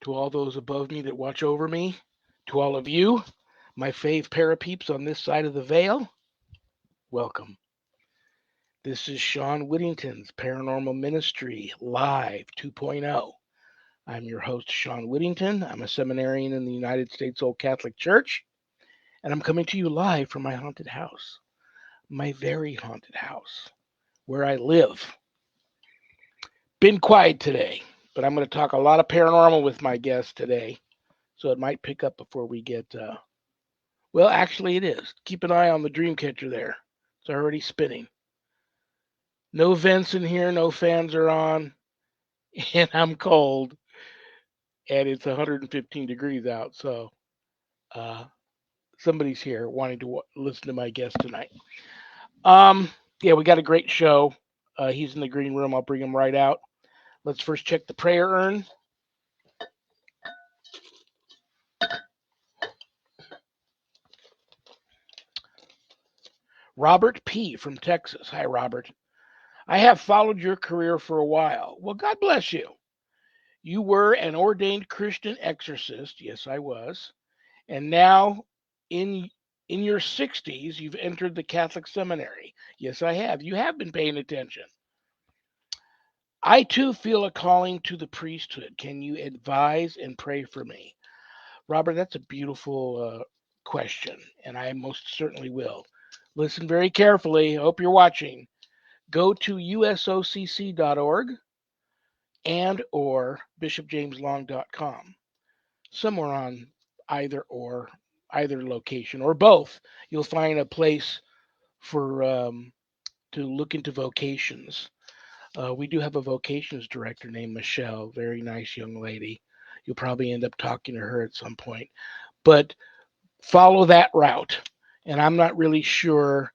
To all those above me that watch over me, to all of you, my fave parapeeps on this side of the veil, welcome. This is Shawn Whittington's Paranormal Ministry Live 2.0. I'm your host, Shawn Whittington. I'm a seminarian in the United States Old Catholic Church, and I'm coming to you live from my haunted house, my very haunted house, where I live. Been quiet today, but I'm going to talk a lot of paranormal with my guest today, so it might pick up before we get. Well, actually, it is. Keep an eye on the dream catcher there. It's already spinning. No vents in here, no fans are on, and I'm cold, and it's 115 degrees out. So uh, somebody's here wanting to listen to my guest tonight. Um, yeah, we got a great show. He's in the green room. I'll bring him right out. Let's first check the prayer urn. Robert P. from Texas. Hi, Robert. I have followed your career for a while. Well, God bless you. You were an ordained Christian exorcist. Yes, I was. And now in in your 60s, you've entered the Catholic seminary. Yes, I have. You have been paying attention. I too feel a calling to the priesthood. Can you advise and pray for me? Robert, that's a beautiful question, and I most certainly will. Listen very carefully. I hope you're watching. Go to usocc.org and or bishopjameslong.com. Somewhere on either or either location or both, you'll find a place for to look into vocations. We do have a vocations director named Michelle, very nice young lady. You'll probably end up talking to her at some point, but follow that route. And I'm not really sure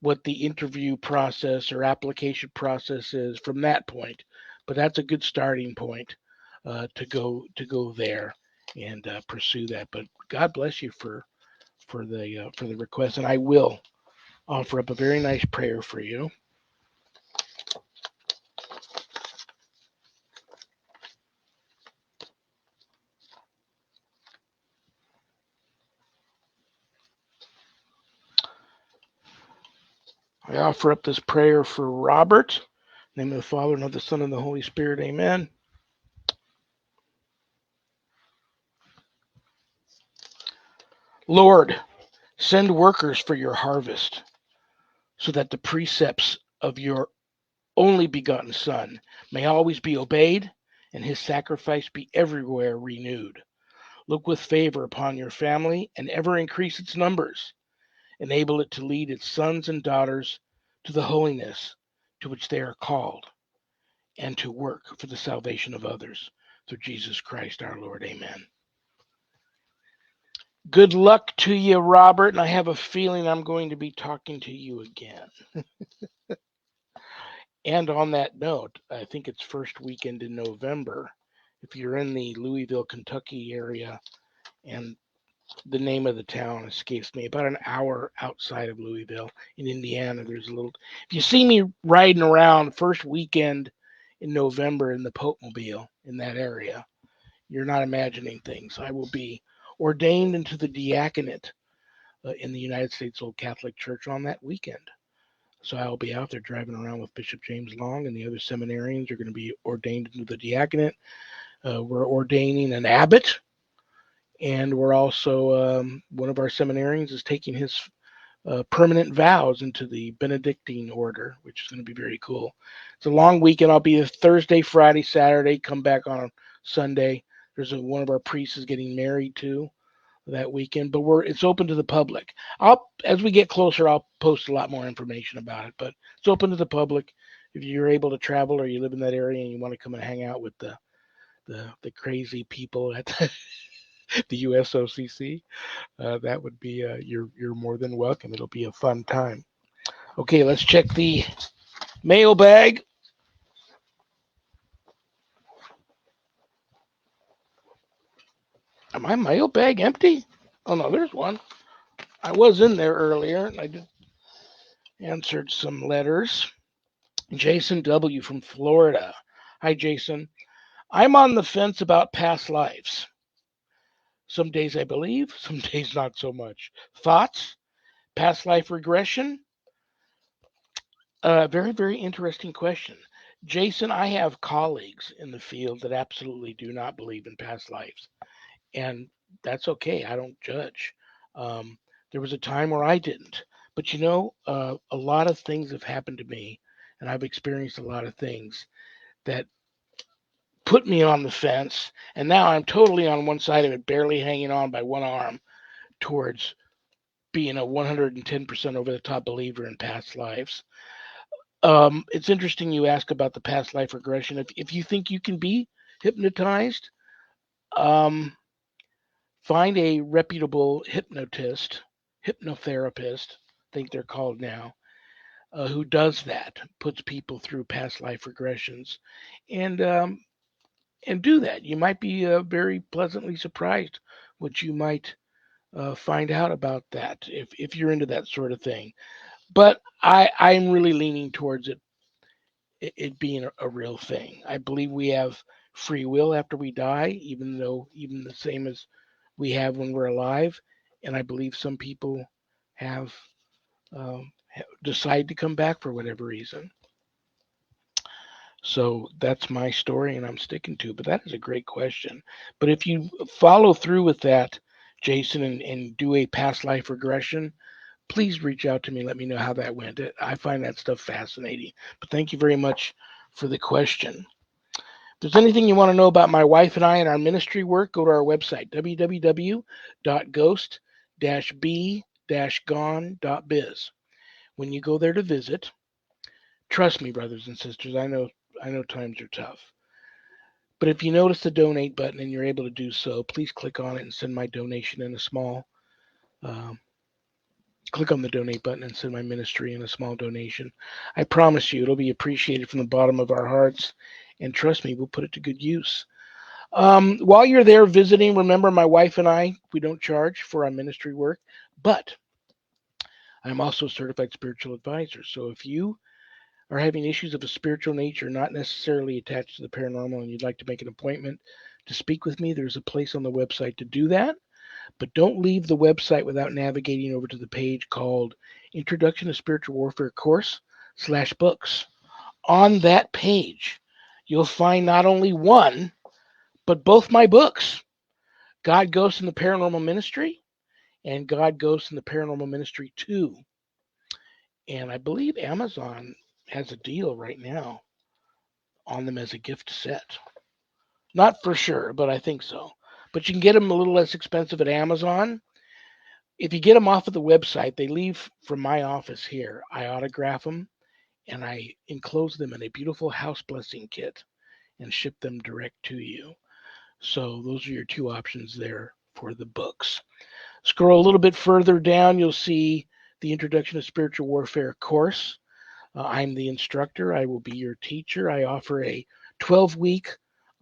what the interview process or application process is from that point, but that's a good starting point to go there and pursue that. But God bless you for the request, and I will offer up a very nice prayer for you. I offer up this prayer for Robert. In the name of the Father, and of the Son, and the Holy Spirit. Amen. Lord, send workers for your harvest, so that the precepts of your only begotten Son may always be obeyed, and his sacrifice be everywhere renewed. Look with favor upon your family, and ever increase its numbers. Enable it to lead its sons and daughters to the holiness to which they are called, and to work for the salvation of others. Through Jesus Christ our Lord. Amen. Good luck to you, Robert, and I have a feeling I'm going to be talking to you again. And on that note, I think it's first weekend in November. If you're in the Louisville, Kentucky area, and the name of the town escapes me, about an hour outside of Louisville in Indiana, there's a little. If you see me riding around first weekend in November in the Pope Mobile in that area, you're not imagining things. I will be ordained into the diaconate in the United States Old Catholic Church on that weekend. So I'll be out there driving around with Bishop James Long, and the other seminarians are going to be ordained into the diaconate. We're ordaining an abbot, and we're also, one of our seminarians is taking his permanent vows into the Benedictine order, which is going to be very cool. It's a long weekend. I'll be a Thursday, Friday, Saturday, come back on a Sunday. One of our priests is getting married too that weekend, but it's open to the public. As we get closer, I'll post a lot more information about it, but it's open to the public. If you're able to travel or you live in that area and you want to come and hang out with the crazy people at the USOCC, that would be you're more than welcome. It'll be a fun time. Okay, let's check the mailbag. Am my mailbag empty? Oh no, there's one. I was in there earlier and I just answered some letters. Jason W. from Florida. Hi, Jason. I'm on the fence about past lives. Some days I believe, some days not so much. Thoughts? Past life regression? Very, very interesting question. Jason, I have colleagues in the field that absolutely do not believe in past lives, and that's okay. I don't judge. Um, there was a time where I didn't, but a lot of things have happened to me, and I've experienced a lot of things that put me on the fence, and now I'm totally on one side of it, barely hanging on by one arm towards being a 110% over the top believer in past lives. It's interesting you ask about the past life regression. If you think you can be hypnotized, um, find a reputable hypnotist, hypnotherapist, I think they're called now, who does that, puts people through past life regressions, and um, and do that. You might be very pleasantly surprised what you might find out about that if you're into that sort of thing. But I'm really leaning towards it being a real thing. I believe we have free will after we die, even the same as we have when we're alive. And I believe some people have decide to come back for whatever reason. So that's my story, and I'm sticking to it. But that is a great question. But if you follow through with that, Jason, and do a past life regression, please reach out to me. Let me know how that went. I find that stuff fascinating. But thank you very much for the question. If there's anything you want to know about my wife and I and our ministry work, go to our website, www.ghost-b-gone.biz. When you go there to visit, trust me, brothers and sisters, I know times are tough. But if you notice the donate button and you're able to do so, please click on it and send my donation in a small um, click on the donate button and send my ministry in a small donation. I promise you it'll be appreciated from the bottom of our hearts. And trust me, we'll put it to good use. While you're there visiting, remember my wife and I, we don't charge for our ministry work, but I'm also a certified spiritual advisor. So if you are having issues of a spiritual nature, not necessarily attached to the paranormal, and you'd like to make an appointment to speak with me, there's a place on the website to do that. But don't leave the website without navigating over to the page called Introduction to Spiritual Warfare Course/books. On that page, you'll find not only one, but both my books, God, Ghosts, and the Paranormal Ministry, and God, Ghosts, and the Paranormal Ministry 2. And I believe Amazon has a deal right now on them as a gift set. Not for sure, but I think so. But you can get them a little less expensive at Amazon. If you get them off of the website, they leave from my office here. I autograph them and I enclose them in a beautiful house blessing kit and ship them direct to you. So those are your two options there for the books. Scroll a little bit further down, you'll see the Introduction to Spiritual Warfare course. I'm the instructor. I will be your teacher. I offer a 12-week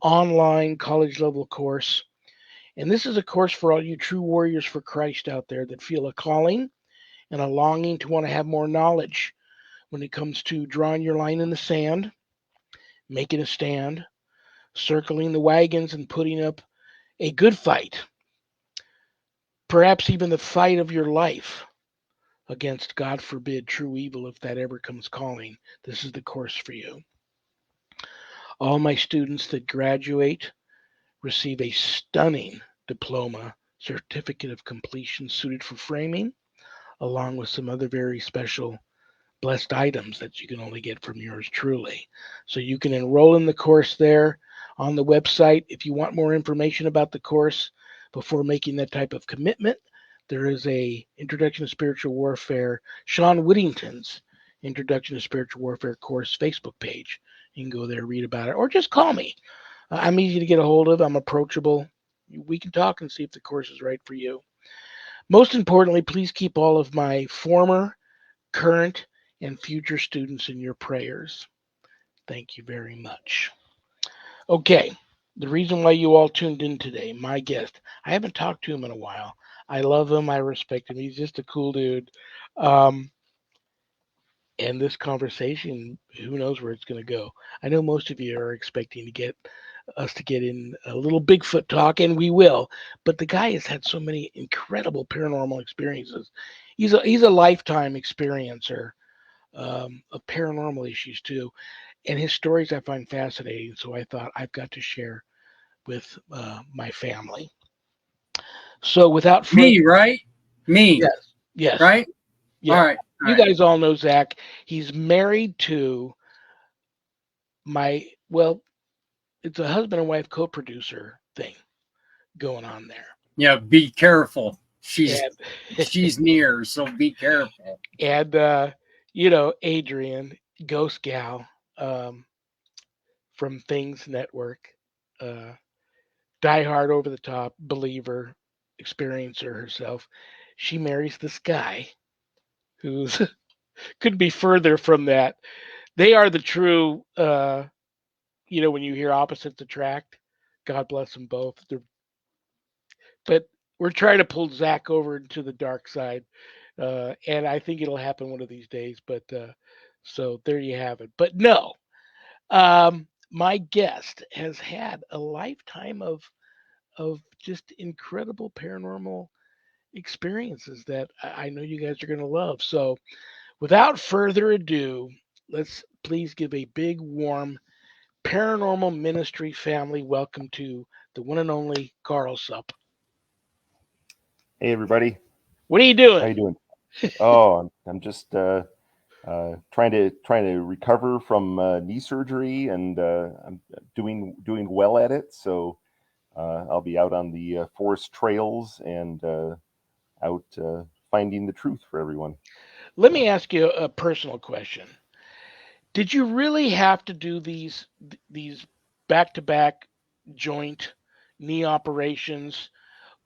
online college level course. And this is a course for all you true warriors for Christ out there that feel a calling and a longing to want to have more knowledge when it comes to drawing your line in the sand, making a stand, circling the wagons, and putting up a good fight, perhaps even the fight of your life against, God forbid, true evil if that ever comes calling. This is the course for you. All my students that graduate receive a stunning diploma, certificate of completion suited for framing, along with some other very special blessed items that you can only get from yours truly. So you can enroll in the course there on the website. If you want more information about the course before making that type of commitment, there is a Introduction to Spiritual Warfare, Shawn Whittington's Introduction to Spiritual Warfare course Facebook page. You can go there, read about it, or just call me. I'm easy to get a hold of. I'm approachable. We can talk and see if the course is right for you. Most importantly, please keep all of my former, current, and future students in your prayers. Thank you very much. Okay, the reason why you all tuned in today, my guest, I haven't talked to him in a while. I love him. I respect him. He's just a cool dude. Um, and this conversation, who knows where it's going to go. I know most of you are expecting to get us to get in a little Bigfoot talk, and we will. But the guy has had so many incredible paranormal experiences. He's a lifetime experiencer of paranormal issues too, and his stories I find fascinating. So I thought I've got to share with my family. So without further, Me, right? Me, yes, yes, right? All yeah. right. All You right. guys all know Zach. He's married to my well, it's a husband and wife co-producer thing going on there. Yeah, be careful. And She's near, so be careful. and Adrian, Ghost Gal, um, from Things Network, uh, diehard over the top believer, experiencer herself. She marries this guy who's couldn't be further from that. They are the true when you hear opposites attract, God bless them both. But we're trying to pull Zach over into the dark side, and I think it'll happen one of these days. But so there you have it. But no, my guest has had a lifetime of just incredible paranormal experiences that I know you guys are going to love. So without further ado, let's please give a big warm paranormal ministry family welcome to the one and only Carl Supp. Hey everybody, What are you how doing? you doing? Oh, I'm just trying to recover from knee surgery, and I'm doing well at it. So I'll be out on the forest trails and out finding the truth for everyone. Let So me ask you a personal question. Did you really have to do these back to back joint knee operations,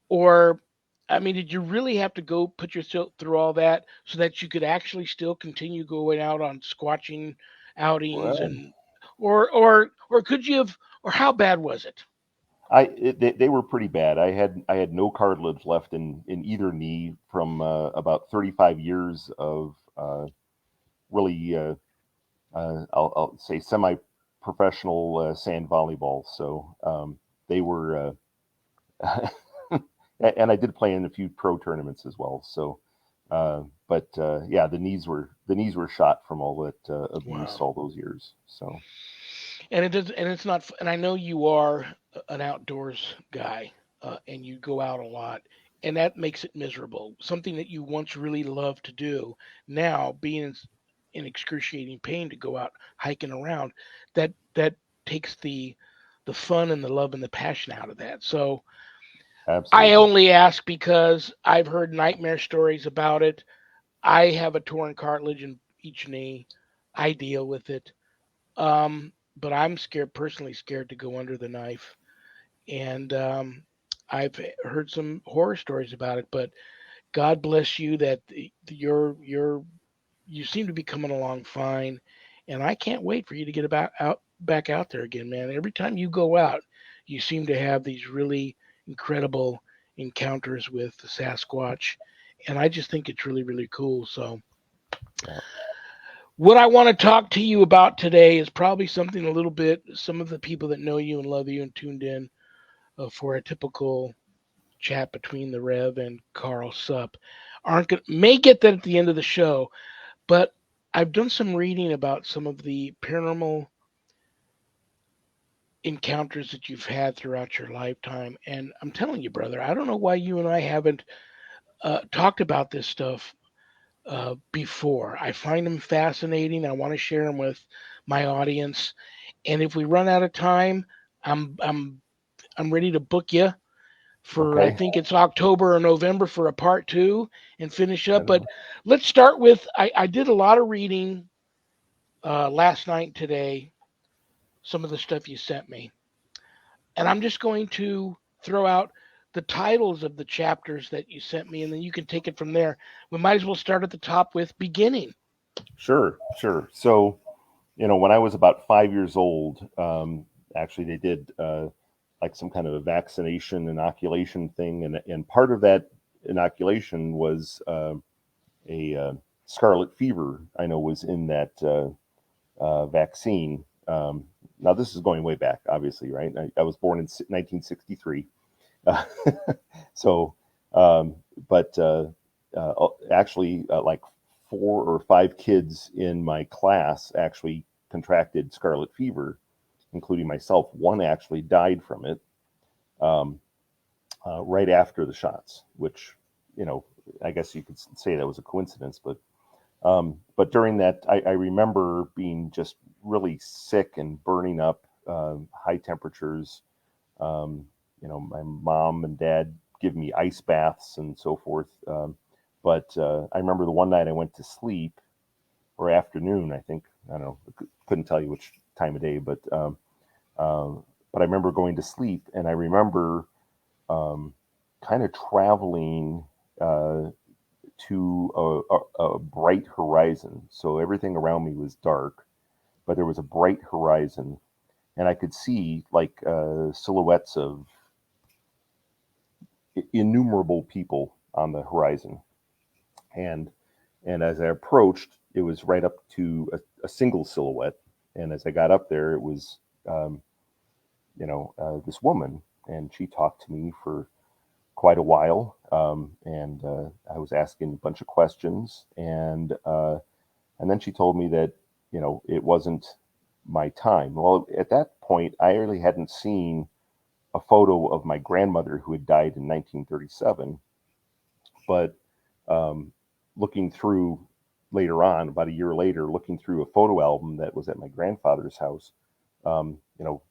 or I mean, did you really have to go put yourself through all that so that you could actually still continue going out on squatching outings well, and or could you have or how bad was it? they were pretty bad. I had no cartilage left in either knee from about 35 years of really. I'll say semi-professional sand volleyball. So they were, and I did play in a few pro tournaments as well. So, but yeah, the knees were shot from all that abuse Wow. all those years. So And it does, and it's not. And I know you are an outdoors guy, and you go out a lot, and that makes it miserable. Something that you once really loved to do, now being in excruciating pain to go out hiking around, that takes the fun and the love and the passion out of that. So I absolutely, only ask because I've heard nightmare stories about it. I have a torn cartilage in each knee. I deal with it. But I'm scared, personally scared to go under the knife. And I've heard some horror stories about it. But God bless you that you seem to be coming along fine. And I can't wait for you to get back out there again, man. Every time you go out, you seem to have these really incredible encounters with the Sasquatch. And I just think it's really, really cool. So yeah, what I want to talk to you about today is probably something a little bit, some of the people that know you and love you and tuned in for a typical chat between the Rev and Carl Supp aren't going may get that at the end of the show, but I've done some reading about some of the paranormal encounters that you've had throughout your lifetime. And I'm telling you, brother, I don't know why you and I haven't talked about this stuff before. I find them fascinating. I want to share them with my audience. And if we run out of time, I'm I'm I'm ready to book you for I okay. think it's October or November for a part two and finish up. Right But on. let's start with I did a lot of reading last night and today, some of the stuff you sent me. And I'm just going to throw out the titles of the chapters that you sent me, and then you can take it from there. We might as well start at the top with beginning. Sure, sure. So when I was about 5 years old, actually they did like some kind of a vaccination inoculation thing, and part of that inoculation was a scarlet fever. I know was in that vaccine. now this is going way back, obviously, right? I was born in 1963. So, um, but actually, like 4 or 5 kids in my class actually contracted scarlet fever, including myself. One actually died from it um, right after the shots, which, you know, I guess you could say that was a coincidence. But during that, I remember being just really sick and burning up, high temperatures. You know, my mom and dad give me ice baths and so forth. But I remember the one night I went to sleep, or afternoon, I think. I don't know, couldn't tell you which time of day, but I remember going to sleep, and I remember kind of traveling to a bright horizon. So everything around me was dark, but there was a bright horizon, and I could see like silhouettes of innumerable people on the horizon. And and as I approached, it was right up to a single silhouette. And as I got up there, it was um, this woman, and she talked to me for quite a while. And I was asking a bunch of questions, and then she told me that it wasn't my time. Well, at that point, I really hadn't seen a photo of my grandmother who had died in 1937, but um, looking through later on, about a year later, looking through a photo album that was at my grandfather's house,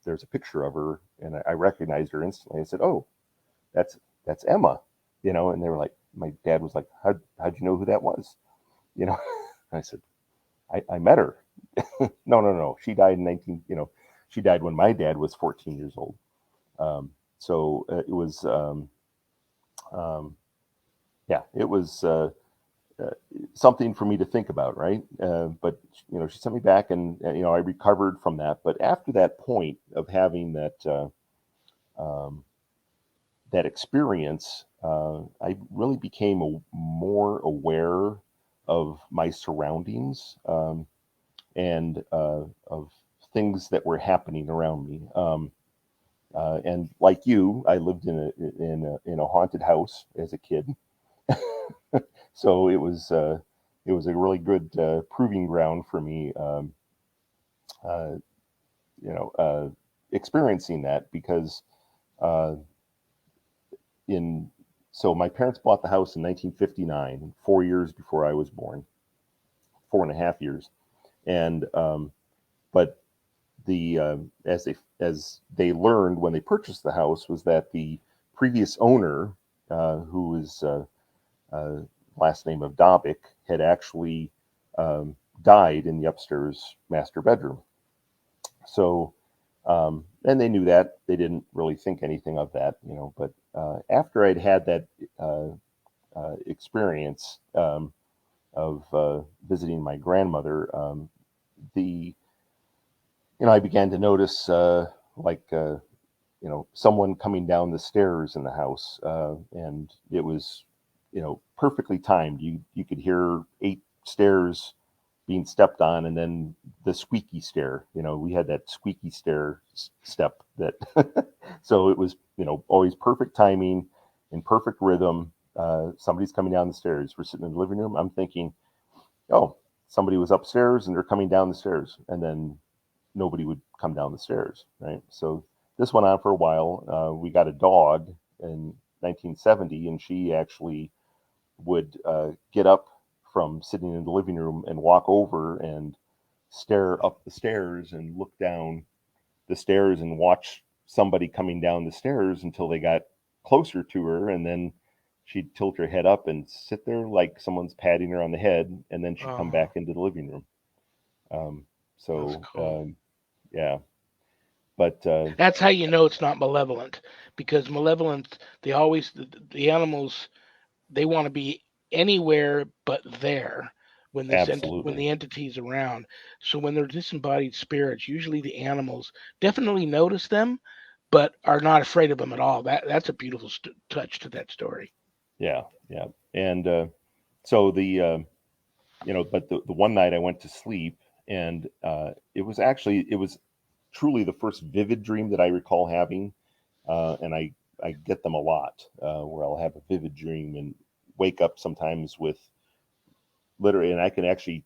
there's a picture of her, and I recognized her instantly. I said, "Oh, that's Emma," and they were like, my dad was like, "How'd you know who that was?" You know, I said, I met her. No. She died in 19, she died when my dad was 14 years old. So it was, um, yeah, it was uh, something for me to think about, right? But she sent me back, and I recovered from that. But after that point of having um, that experience, I really became more aware of my surroundings, and of things that were happening around me. And like you, I lived in a haunted house as a kid, so it was a really good proving ground for me, uh, you know, uh, experiencing that because uh, in so my parents bought the house in 1959, 4 years before I was born, 4.5 years, and but the as they learned when they purchased the house was that the previous owner, who was uh, last name of Dobick, had actually died in the upstairs master bedroom. So, and they knew that. They didn't really think anything of that, But after I'd had that uh, experience of visiting my grandmother, the I began to notice like someone coming down the stairs in the house, and it was perfectly timed. You could hear 8 stairs being stepped on, and then the squeaky stair. We had that squeaky stair step that, so it was always perfect timing and perfect rhythm. Somebody's coming down the stairs. We're sitting in the living room. I'm thinking, oh, somebody was upstairs and they're coming down the stairs, and then nobody would come down the stairs, right? So this went on for a while. We got a dog in 1970, and she actually would get up from sitting in the living room and walk over and stare up the stairs and look down the stairs and watch somebody coming down the stairs until they got closer to her, and then she'd tilt her head up and sit there like someone's patting her on the head, and then she'd come Oh, back into the living room. Um, that's so cool. yeah, but That's how you know it's not malevolent, because malevolent, they always the animals, they want to be anywhere but there when when absolutely, the entity's around. So when they're disembodied spirits, usually the animals definitely notice them, but are not afraid of them at all. That's a beautiful touch to that story. yeah, yeah. And so but the one night I went to sleep, and it was truly the first vivid dream that I recall having, and I get them a lot, where I'll have a vivid dream and wake up sometimes with literally, and I can actually,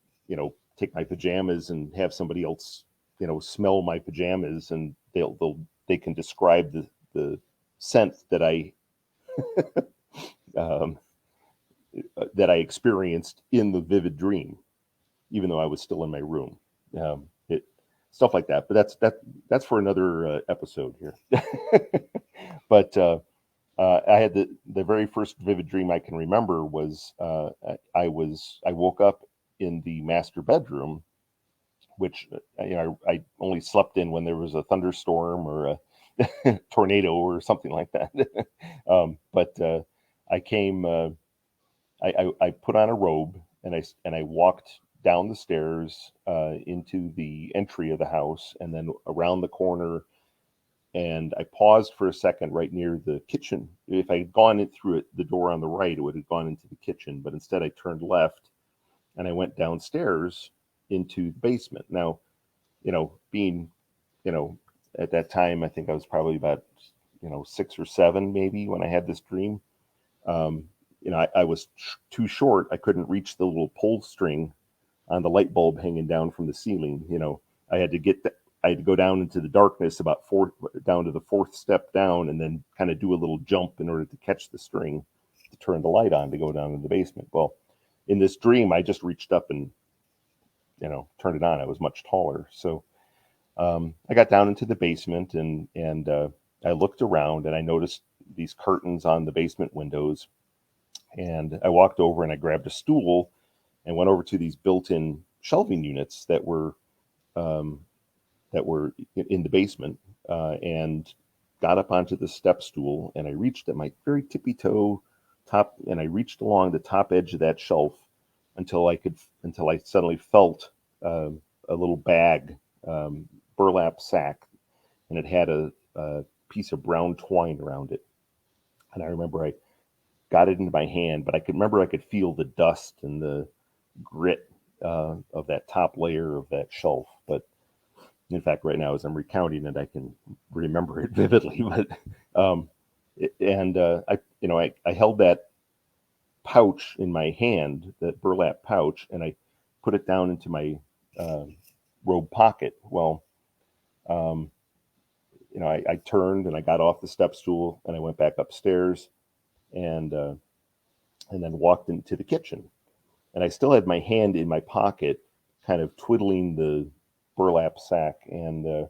take my pajamas and have somebody else, smell my pajamas, and they can describe the scent that um, I experienced in the vivid dream, even though I was still in my room. It Stuff like that, but that's for another episode here. But I had the very first vivid dream I can remember was I woke up in the master bedroom, which I only slept in when there was a thunderstorm or a tornado or something like that. But I came. I put on a robe and I walked down the stairs into the entry of the house and then around the corner, and I paused for a second right near the kitchen. If I had gone in through the door on the right, it would have gone into the kitchen, but instead I turned left and I went downstairs into the basement. Now, being, at that time, I think I was probably about, 6 or 7 maybe when I had this dream. Um, I was too short. I couldn't reach the little pull string on the light bulb hanging down from the ceiling. I had to I had to go down into the darkness down to the 4th step down, and then kind of do a little jump in order to catch the string to turn the light on to go down in the basement. Well, in this dream, I just reached up and, turned it on. I was much taller. So I got down into the basement and I looked around and I noticed these curtains on the basement windows. And I walked over and I grabbed a stool and went over to these built-in shelving units that were in the basement, and got up onto the step stool, and I reached at my very tippy toe top, and I reached along the top edge of that shelf until I suddenly felt a little bag, burlap sack, and it had a piece of brown twine around it. And I remember I got it into my hand, but I could feel the dust and the grit of that top layer of that shelf. But in fact, right now, as I'm recounting it, I can remember it vividly. But I held that pouch in my hand, that burlap pouch, and I put it down into my uh, robe pocket. Well, um, I turned and I got off the step stool and I went back upstairs and then walked into the kitchen. And I still had my hand in my pocket, kind of twiddling the burlap sack. And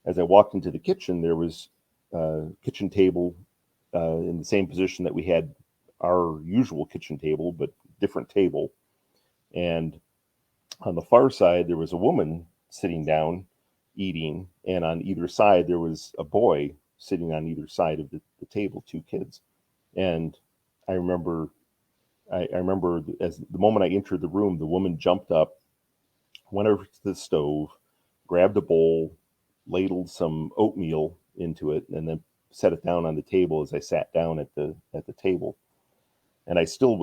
as I walked into the kitchen, there was a kitchen table in the same position that we had our usual kitchen table, but different table. And on the far side, there was a woman sitting down eating. And on either side, there was a boy sitting on either side of the table, 2 kids. And I remember I remember as the moment I entered the room, the woman jumped up, went over to the stove, grabbed a bowl, ladled some oatmeal into it, and then set it down on the table as I sat down at the table. And I still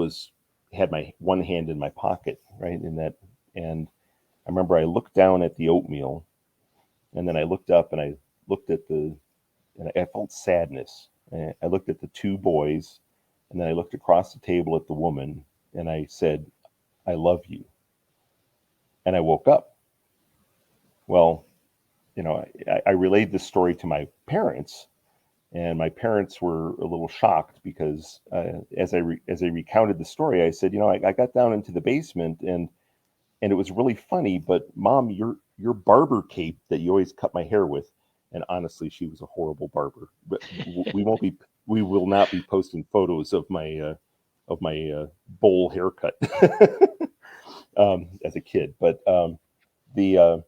had my one hand in my pocket, right in that. And I remember I looked down at the oatmeal, and then I looked up and I looked at and I felt sadness. And I looked at the 2 boys, and then I looked across the table at the woman, and I said, "I love you." And I woke up. Well, I relayed this story to my parents, and my parents were a little shocked because as I recounted the story, I said, I got down into the basement and it was really funny, but Mom, your barber cape that you always cut my hair with, and honestly, she was a horrible barber. But we will not be posting photos of my bowl haircut as a kid. But the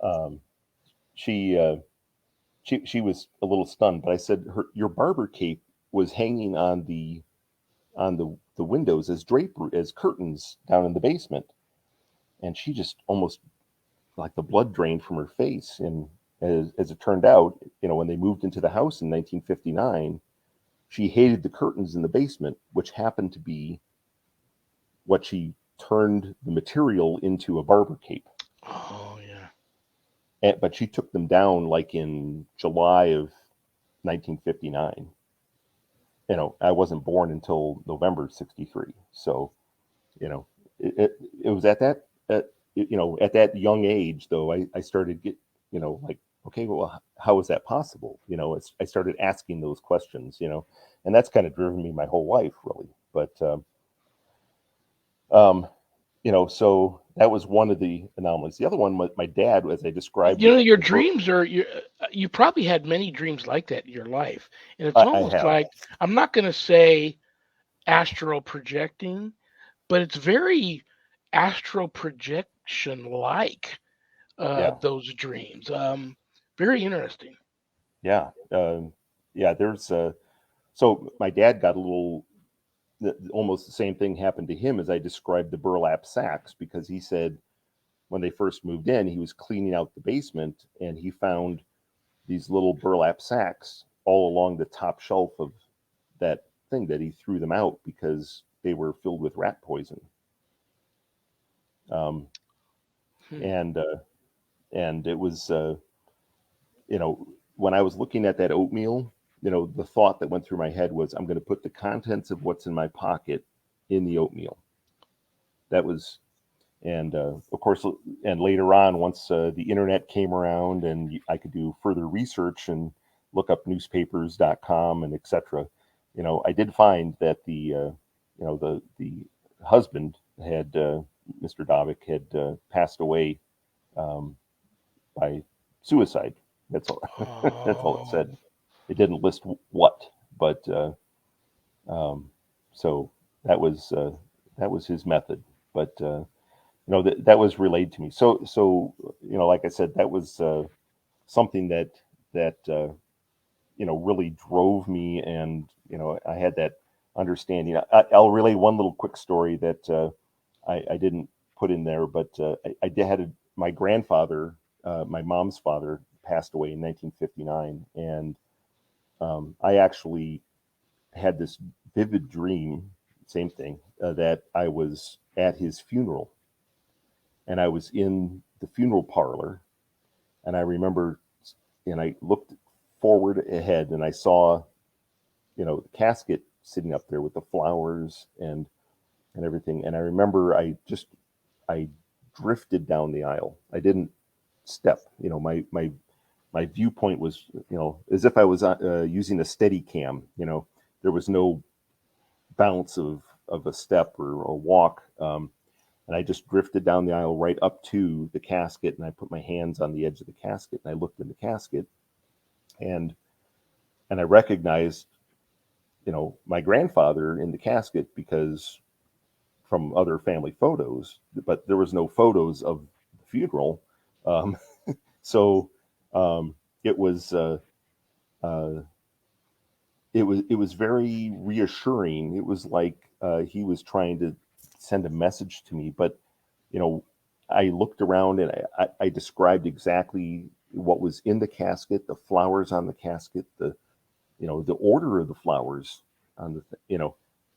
um, she she was a little stunned. But I said, your barber cape was hanging on the windows as draper as curtains down in the basement, and she just almost like the blood drained from her face. And as it turned out, when they moved into the house in 1959, she hated the curtains in the basement, which happened to be what she turned the material into a barber cape. Oh yeah. but she took them down like in July of 1959. I wasn't born until November '63. So, it was at that young age, though, I started like, okay, well, how is that possible? I started asking those questions, and that's kind of driven me my whole life, really. But, um, so that was one of the anomalies. The other one, my dad, as I described it, Your dreams are you probably had many dreams like that in your life, and it's I almost have, like I'm not going to say astral projecting, but it's very astral projection like yeah, those dreams. Very interesting. yeah, yeah. So my dad got a little. Almost the same thing happened to him as I described the burlap sacks, because he said when they first moved in, he was cleaning out the basement and he found these little burlap sacks all along the top shelf of that thing, that he threw them out because they were filled with rat poison. Um, Hmm. and it was, you know, when I was looking at that oatmeal, the thought that went through my head was, I'm going to put the contents of what's in my pocket in the oatmeal. That was, and of course, and later on, once the internet came around and I could do further research and look up newspapers.com and etc., I did find that the husband had, Mr. Dovick, had passed away, um, by suicide. That's all. That's all it Oh. said. It didn't list what, but um, so that was his method. But that was relayed to me. So like I said, that was something that really drove me, and I had that understanding. I'll relay one little quick story that I didn't put in there, but I did had my grandfather, my mom's father, passed away in 1959, and I actually had this vivid dream, same thing, that I was at his funeral, and I was in the funeral parlor, and I remember, and I looked forward ahead, and I saw, the casket sitting up there with the flowers and everything, and I remember I drifted down the aisle. I didn't step. My viewpoint was, as if I was using a steady cam. There was no bounce of a step or walk. And I just drifted down the aisle right up to the casket, and I put my hands on the edge of the casket, and I looked in the casket, and I recognized, my grandfather in the casket, because from other family photos, but there was no photos of the funeral. Um, so it was uh, it was very reassuring. It was like he was trying to send a message to me. But you know, I looked around and I described exactly what was in the casket, the flowers on the casket, the order of the flowers on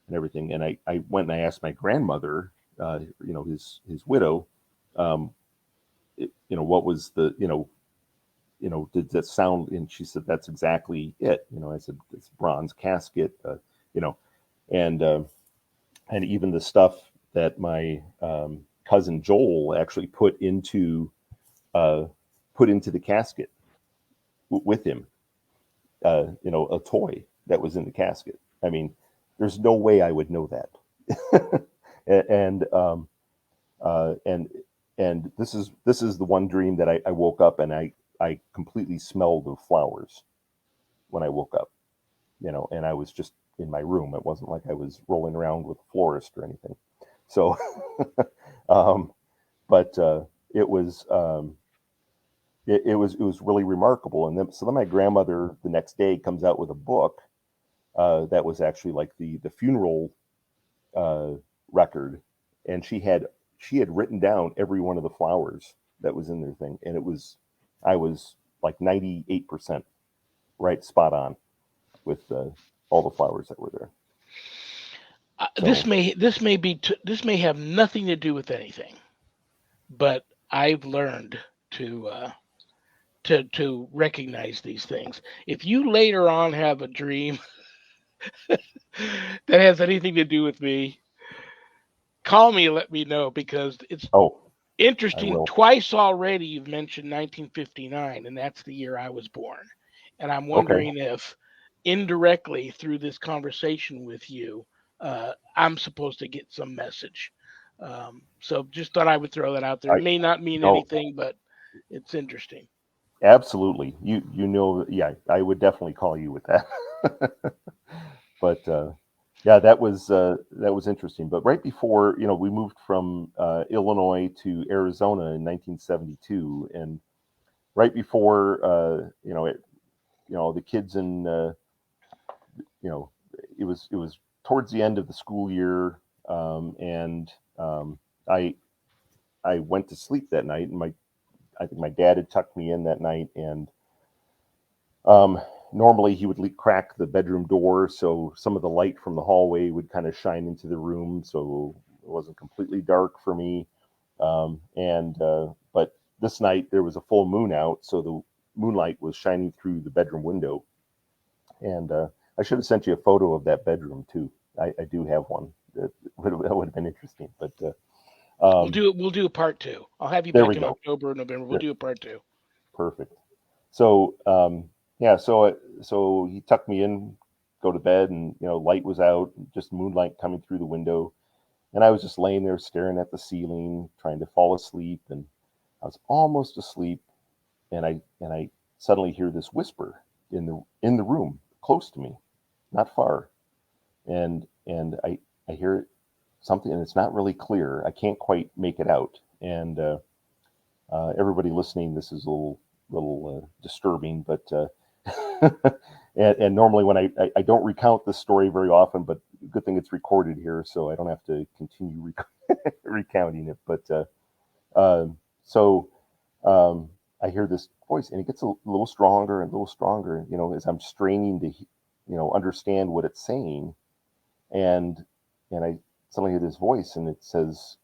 and everything. And I went and I asked my grandmother, his widow, um, what was did that sound? And she said, that's exactly it. I said, it's bronze casket, you know, and, uh, and even the stuff that my cousin Joel actually uh, put into the casket with him, a toy that was in the casket. I mean, there's no way I would know that. and, uh, and, and this is the one dream that I woke up and I completely smelled of flowers when I woke up, and I was just in my room. It wasn't like I was rolling around with a florist or anything. So, um, but it was it was really remarkable. And then my grandmother the next day comes out with a book that was actually like the funeral uh, record, and she had written down every one of the flowers that was in their thing, and I was like 98% right, spot on with all the flowers that were there. This So this may have nothing to do with anything, but I've learned to to recognize these things. If you later on have a dream that has anything to do with me, call me and let me know because it's Oh, I interesting. will. Twice already you've mentioned 1959, and that's the year I was born. And I'm Okay. wondering if indirectly through this conversation with you, I'm supposed to get some message. So just thought I would throw that out there. I It may not mean no, anything, but it's interesting. absolutely. Yeah, I would definitely call you with that. But yeah, that was interesting. But right before, we moved from Illinois to Arizona in 1972, and right before, the kids in, you know, it was towards the end of the school year, and I I went to sleep that night, and I think my dad had tucked me in that night, and Um, normally, he would crack the bedroom door so some of the light from the hallway would kind of shine into the room, so it wasn't completely dark for me. But this night there was a full moon out, so the moonlight was shining through the bedroom window. And I should have sent you a photo of that bedroom too. I do have one. That would have been interesting. But We'll do a part two. I'll have you there we back in go. October or November. We'll There, do a part two. perfect. So yeah, so he tucked me in, go to bed, and light was out, just moonlight coming through the window, and I was just laying there staring at the ceiling, trying to fall asleep, and I was almost asleep, and I suddenly hear this whisper in the room, close to me, not far, and I hear something, and it's not really clear. I can't quite make it out, and everybody listening, this is a little disturbing, but and normally when I don't recount this story very often, but good thing it's recorded here, so I don't have to continue recounting it. But so I hear this voice, and it gets a little stronger and a little stronger, as I'm straining to understand what it's saying, and I suddenly hear this voice, and it says,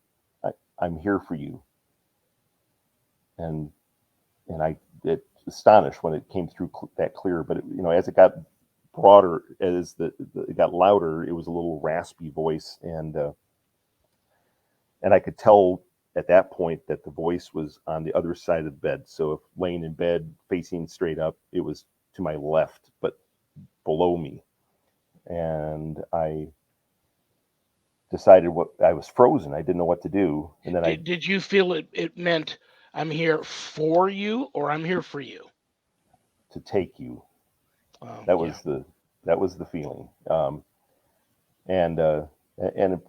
"I'm here for you," and I it astonished when it came through that clear. But as it got broader, as it got louder, it was a little raspy voice, and I could tell at that point that the voice was on the other side of the bed. So if laying in bed facing straight up, it was to my left, but below me, and I decided what I was frozen. I didn't know what to do, and then I Did you feel it meant I'm here for you or I'm here for you? to take you. Oh, That yeah. was the feeling. And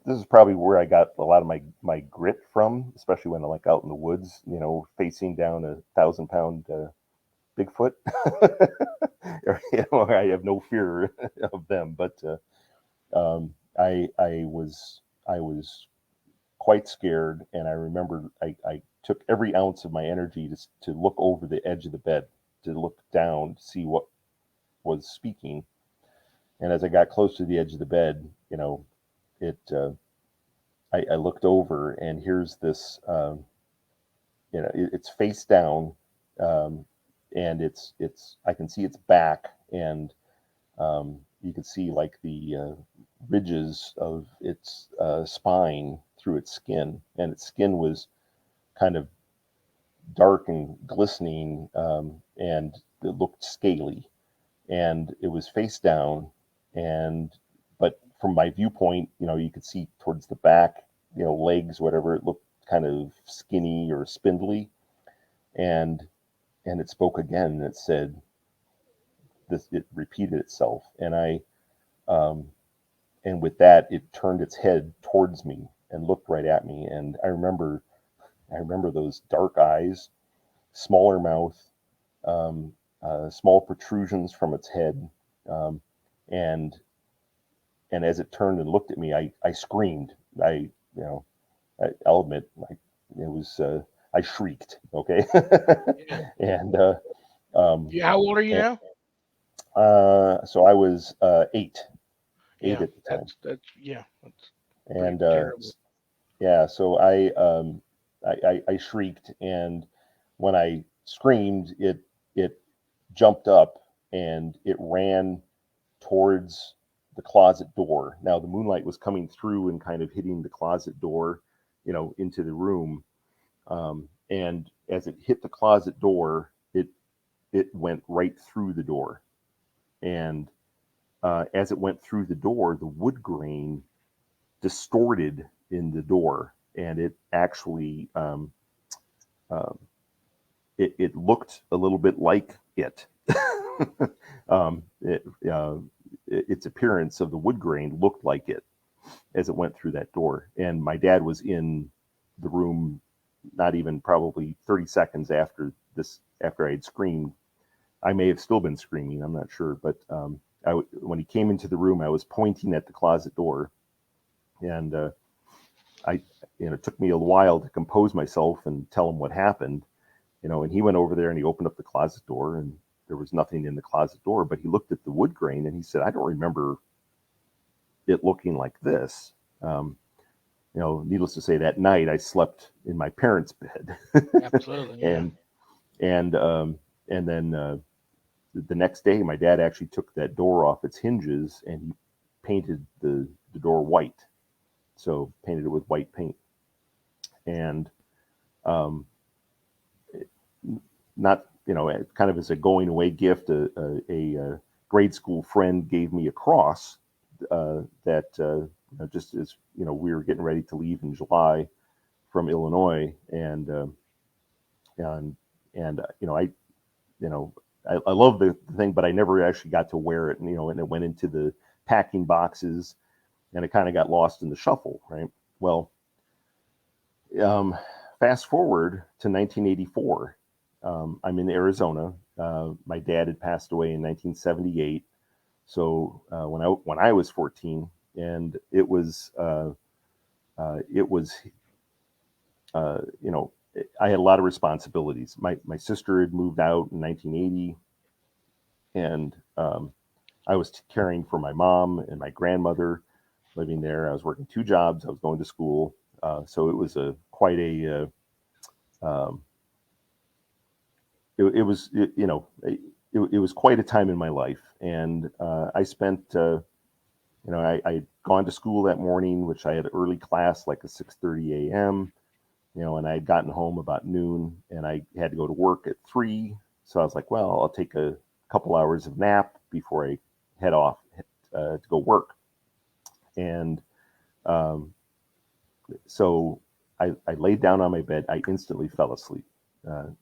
this is probably where I got a lot of my grit from, especially when I'm like out in the woods, facing down 1,000-pound Bigfoot. I have no fear of them, but I was quite scared, and I remember I took every ounce of my energy to look over the edge of the bed, to look down to see what was speaking. And as I got close to the edge of the bed, it I looked over, and here's this it's face down, um, and it's I can see its back, and you can see like the ridges of its spine through its skin, and its skin was kind of dark and glistening, and it looked scaly, and it was face down, and but from my viewpoint, you could see towards the back, legs, whatever, it looked kind of skinny or spindly, and it spoke again, and it said this. It repeated itself, um, and with that, it turned its head towards me and looked right at me, and I remember those dark eyes, smaller mouth, small protrusions from its head, um, and as it turned and looked at me, I screamed. I'll admit, it was I shrieked. Okay, Yeah. and How old are you and now? so I was eight Yeah, at the time, that's pretty and terrible. yeah, so I shrieked, and when I screamed, it it jumped up and it ran towards the closet door. Now the moonlight was coming through and kind of hitting the closet door, into the room. And as it hit the closet door, it went right through the door. And as it went through the door, the wood grain distorted in the door, and it actually it looked a little bit like it. Its appearance of the wood grain looked like it as it went through that door. And my dad was in the room not even probably 30 seconds after I had screamed. I may have still been screaming, I'm not sure, but when he came into the room, I was pointing at the closet door, and it took me a while to compose myself and tell him what happened, and he went over there and he opened up the closet door, and there was nothing in the closet door, but he looked at the wood grain and he said, I don't remember it looking like this. Needless to say, that night I slept in my parents' bed. Absolutely. Yeah. and then the next day, my dad actually took that door off its hinges and he painted the door white. So painted it with white paint. And not, kind of as a going away gift, a grade school friend gave me a cross that just as we were getting ready to leave in July from Illinois, and I love the thing, but I never actually got to wear it, and it went into the packing boxes, and it kind of got lost in the shuffle, right? Well, fast forward to 1984. I'm in Arizona. My dad had passed away in 1978. So when I was 14, and it was I had a lot of responsibilities. My sister had moved out in 1980, and I was caring for my mom and my grandmother living there. I was working 2 jobs. I was going to school, so it was quite a it was quite a time in my life, and I spent I'd gone to school that morning, which I had early class, like a 6:30 a.m. And I had gotten home about noon, and I had to go to work at 3. So I was like, well, I'll take a couple hours of nap before I head off to go work. And so I laid down on my bed. I instantly fell asleep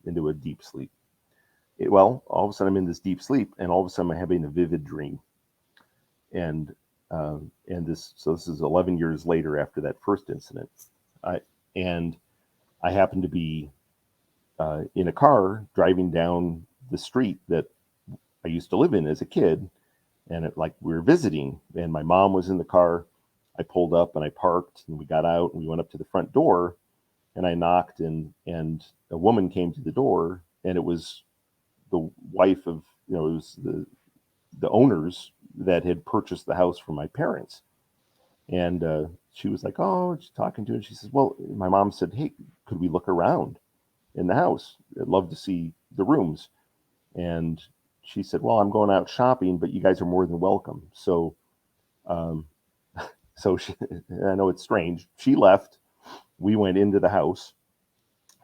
into a deep sleep. Well, all of a sudden I'm in this deep sleep, and all of a sudden I'm having a vivid dream. And this is 11 years later after that first incident. I happened to be in a car driving down the street that I used to live in as a kid, and we were visiting, and my mom was in the car. I pulled up and I parked, and we got out and we went up to the front door, and I knocked, and a woman came to the door, and it was the wife of, it was the owners that had purchased the house from my parents. And she was like, oh, she's talking to her. And she says, well, my mom said, hey, could we look around in the house? I'd love to see the rooms. And she said, well, I'm going out shopping, but you guys are more than welcome. So, I know it's strange. She left. We went into the house,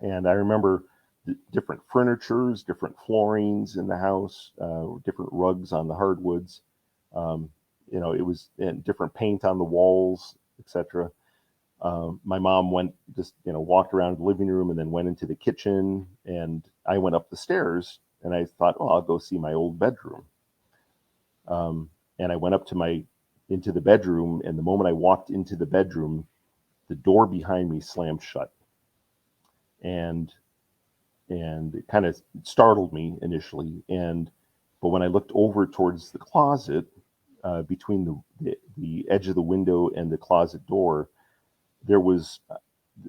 and I remember different furnitures, different floorings in the house, different rugs on the hardwoods. It was different paint on the walls, etc. My mom walked around the living room and then went into the kitchen, and I went up the stairs, and I thought, oh, I'll go see my old bedroom. And I went into the bedroom, and the moment I walked into the bedroom, the door behind me slammed shut. And it kind of startled me initially. But when I looked over towards the closet, between the edge of the window and the closet door, there was,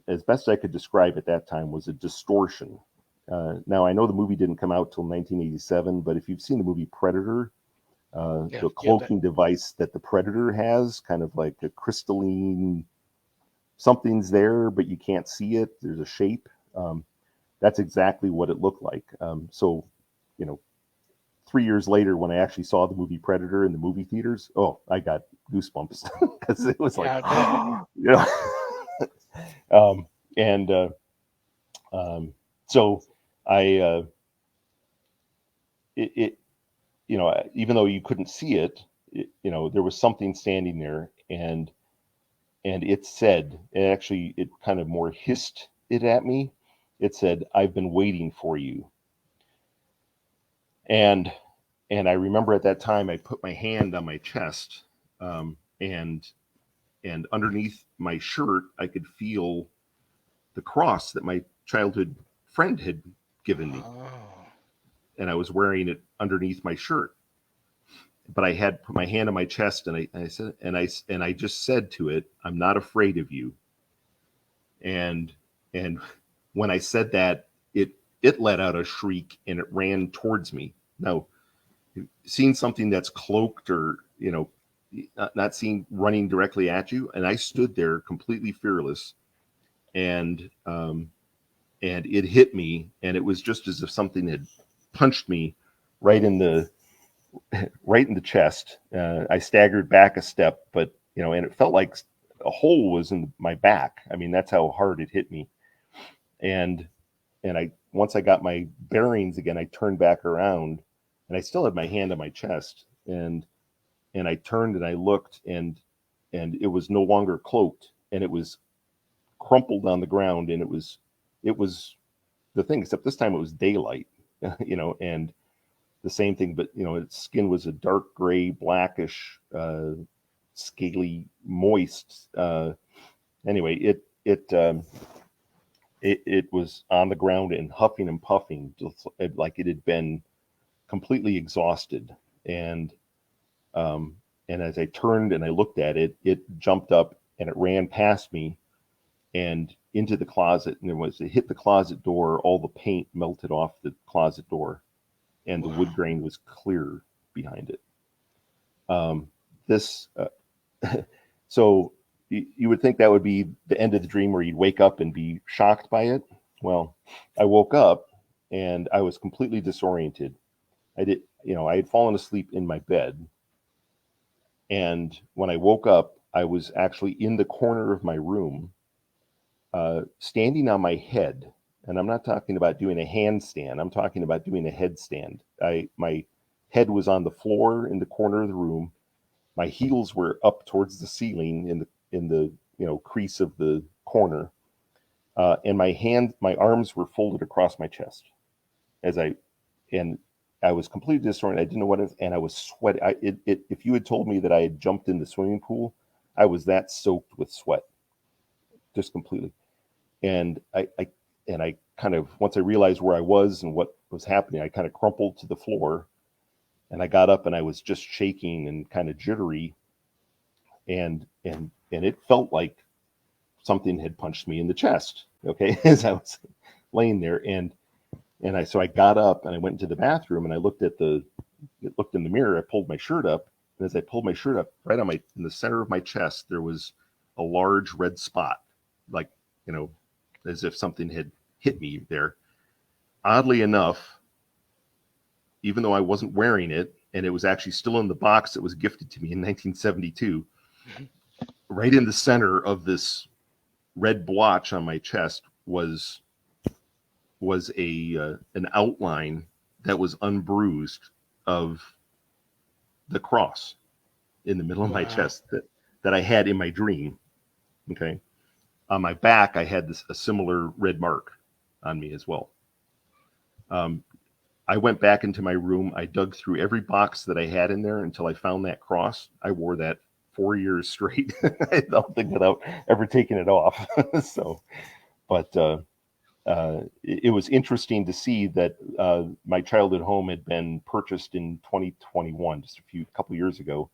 as best I could describe at that time, was a distortion. Now, I know the movie didn't come out till 1987, but if you've seen the movie Predator, the cloaking device that the Predator has, kind of like a crystalline, something's there, but you can't see it. There's a shape. That's exactly what it looked like. So you know, 3 years later when I actually saw the movie Predator in the movie theaters, oh, I got goosebumps because it was like, Yeah, I bet. you know, and so I, it, you know, even though you couldn't see it, you know, there was something standing there, and it said, it kind of more hissed it at me. It said, "I've been waiting for you." And I remember at that time I put my hand on my chest, and underneath my shirt I could feel the cross that my childhood friend had given me, Oh. and I was wearing it underneath my shirt. But I had put my hand on my chest, and I said, and I just said to it, "I'm not afraid of you." And when I said that, it let out a shriek and it ran towards me. Now, seeing something that's cloaked, or not seeing running directly at you, and I stood there completely fearless, and it hit me, and it was just as if something had punched me right in the chest. I staggered back a step, but and it felt like a hole was in my back. I mean, that's how hard it hit me. And I once I got my bearings again, I turned back around, and I still had my hand on my chest, and I turned and I looked, and it was no longer cloaked, and it was crumpled on the ground, and it was the thing, except this time it was daylight, and the same thing, but its skin was a dark gray, blackish, scaly, moist. Anyway, it was on the ground and huffing and puffing, just like it had been completely exhausted. And as I turned and I looked at it, it jumped up and it ran past me and into the closet. And it hit the closet door, all the paint melted off the closet door, and the wood grain was clear behind it. This so you would think that would be the end of the dream, where you'd wake up and be shocked by it. Well, I woke up and I was completely disoriented. I had fallen asleep in my bed, and when I woke up, I was actually in the corner of my room, standing on my head. And I'm not talking about doing a handstand. I'm talking about doing a headstand. My head was on the floor in the corner of the room. My heels were up towards the ceiling in the crease of the corner, and my arms were folded across my chest and I was completely disoriented. I didn't know what it was, and I was sweating. If you had told me that I had jumped in the swimming pool, I was that soaked with sweat, just completely. And I kind of, once I realized where I was and what was happening, I kind of crumpled to the floor, and I got up and I was just shaking and kind of jittery, and it felt like something had punched me in the chest. Okay, as I was laying there, and I got up and I went into the bathroom, and I looked in the mirror. I pulled my shirt up, and as I pulled my shirt up, right in the center of my chest, there was a large red spot, like as if something had hit me there. Oddly enough, even though I wasn't wearing it, and it was actually still in the box that was gifted to me in 1972, right in the center of this red blotch on my chest was an outline that was unbruised of the cross in the middle of my chest that I had in my dream. Okay, on my back I had a similar red mark on me as well. I went back into my room. I dug through every box that I had in there until I found that cross. I wore that 4 years straight. I don't think without ever taking it off. So, but it was interesting to see that my childhood home had been purchased in 2021, just a couple years ago,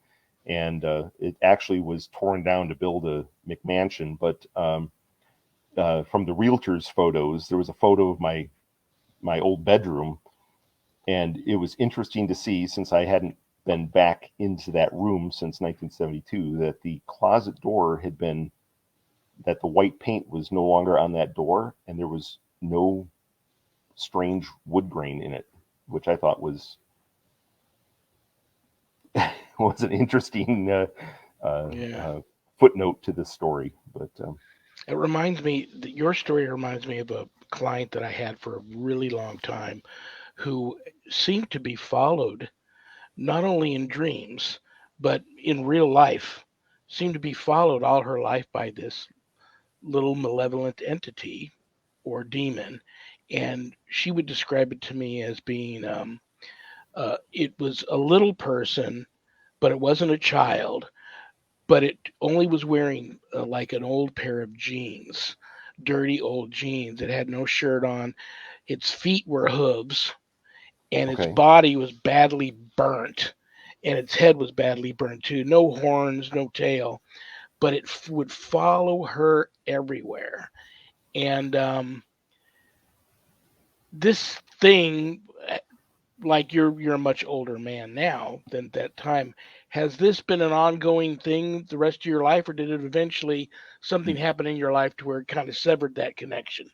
and it actually was torn down to build a McMansion. But from the realtor's photos, there was a photo of my old bedroom, and it was interesting to see, since I hadn't been back into that room since 1972, that the closet door had been, that the white paint was no longer on that door, and there was no strange wood grain in it. which I thought was was an interesting Yeah. footnote to this story. But It reminds me, your story reminds me of a client that I had for a really long time who seemed to be followed not only in dreams, but in real life, seemed to be followed all her life by this little malevolent entity or demon. And she would describe it to me as being it was a little person, but it wasn't a child, but it only was wearing like an old pair of jeans, dirty old jeans. It had no shirt on. Its feet were hooves, and its okay, body was badly burnt, and its head was badly burnt too. No horns, no tail, but it would follow her everywhere. And this thing, like you're a much older man now than at that time. Has this been an ongoing thing the rest of your life, or did it eventually something happen in your life to where it kind of severed that connection?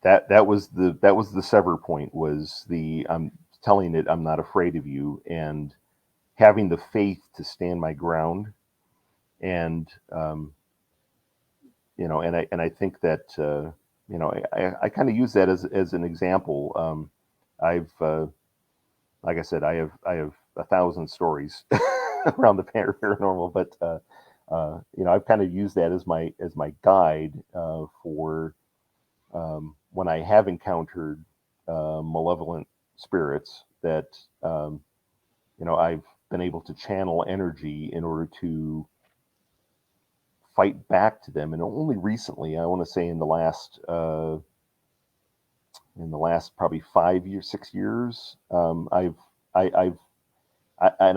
that was the sever point, was the I'm telling it I'm not afraid of you, and having the faith to stand my ground. And and I think that I kind of use that as an example. I've like I said, I have 1,000 stories around the paranormal, but I've kind of used that as my guide for when I have encountered malevolent spirits that I've been able to channel energy in order to fight back to them. And only recently, I want to say in the last probably 5 years, 6 years, and